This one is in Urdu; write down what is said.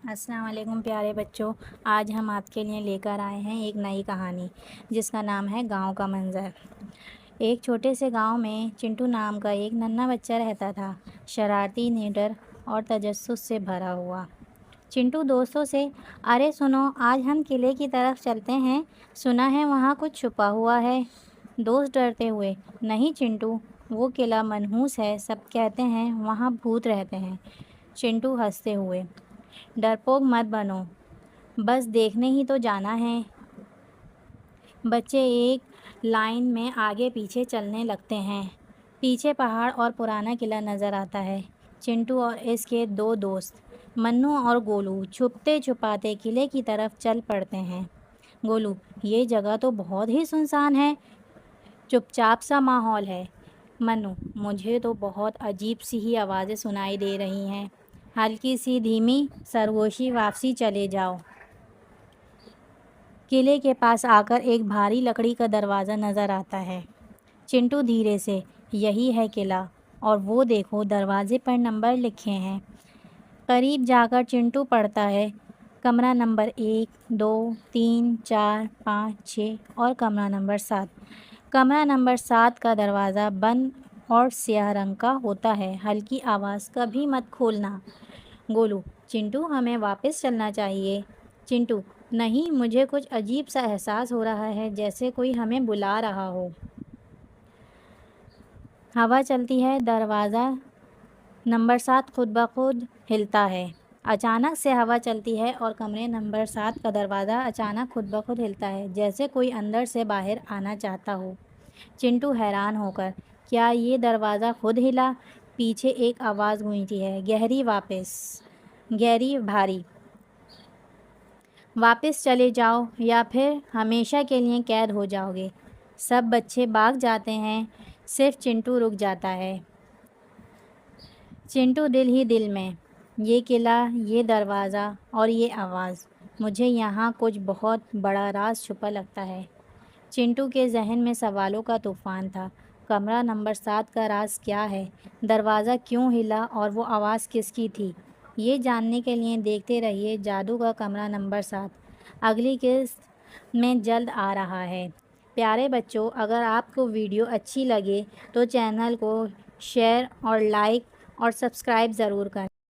السلام علیکم پیارے بچوں، آج ہم آپ کے لیے لے کر آئے ہیں ایک نئی کہانی جس کا نام ہے گاؤں کا منظر۔ ایک چھوٹے سے گاؤں میں چنٹو نام کا ایک ننھا بچہ رہتا تھا، شرارتی، نڈر اور تجسس سے بھرا ہوا۔ چنٹو دوستوں سے ارے سنو، آج ہم قلعے کی طرف چلتے ہیں، سنا ہے وہاں کچھ چھپا ہوا ہے۔ دوست ڈرتے ہوئے نہیں چنٹو، وہ قلعہ منحوس ہے، سب کہتے ہیں وہاں بھوت رہتے ہیں۔ چنٹو ہنستے ہوئے ڈرپوک مت بنو، بس دیکھنے ہی تو جانا ہے۔ بچے ایک لائن میں آگے پیچھے چلنے لگتے ہیں۔ پیچھے پہاڑ اور پرانا قلعہ نظر آتا ہے۔ چنٹو اور اس کے دو دوست منو اور گولو چھپتے چھپاتے قلعے کی طرف چل پڑتے ہیں۔ گولو: یہ جگہ تو بہت ہی سنسان ہے، چپ چاپ سا ماحول ہے۔ منو: مجھے تو بہت عجیب سی ہی آوازیں سنائی دے رہی ہیں، ہلکی سی دھیمی سرگوشی، واپسی چلے جاؤ۔ قلعے کے پاس آ کر ایک بھاری لکڑی کا دروازہ نظر آتا ہے۔ چنٹو دھیرے سے: یہی ہے قلعہ، اور وہ دیکھو دروازے پر نمبر لکھے ہیں۔ قریب جا کر چنٹو پڑھتا ہے، کمرہ نمبر 1، 2، 3، 4، 5، 6 اور کمرہ نمبر 7۔ کمرہ نمبر 7 کا دروازہ بند اور سیاہ رنگ کا ہوتا ہے۔ ہلکی آواز: کبھی مت کھولنا۔ گولو: چنٹو ہمیں واپس چلنا چاہیے۔ چنٹو: نہیں، مجھے کچھ عجیب سا احساس ہو رہا ہے، جیسے کوئی ہمیں بلا رہا ہو۔ ہوا چلتی ہے، دروازہ نمبر 7 خود بخود ہلتا ہے۔ اچانک سے ہوا چلتی ہے اور کمرے نمبر 7 کا دروازہ اچانک خود بخود ہلتا ہے، جیسے کوئی اندر سے باہر آنا چاہتا ہو۔ چنٹو حیران ہو کر: کیا یہ دروازہ خود ہلا؟ پیچھے ایک آواز گونجتی ہے، گہری بھاری: واپس چلے جاؤ یا پھر ہمیشہ کے لیے قید ہو جاؤ گے۔ سب بچے بھاگ جاتے ہیں، صرف چنٹو رک جاتا ہے۔ چنٹو دل ہی دل میں: یہ قلعہ، یہ دروازہ اور یہ آواز، مجھے یہاں کچھ بہت بڑا راز چھپا لگتا ہے۔ چنٹو کے ذہن میں سوالوں کا طوفان تھا۔ کمرہ نمبر 7 کا راز کیا ہے؟ دروازہ کیوں ہلا اور وہ آواز کس کی تھی؟ یہ جاننے کے لیے دیکھتے رہیے جادو کا کمرہ نمبر 7۔ اگلی قسط میں جلد آ رہا ہے۔ پیارے بچوں، اگر آپ کو ویڈیو اچھی لگے تو چینل کو شیئر اور لائک اور سبسکرائب ضرور کریں۔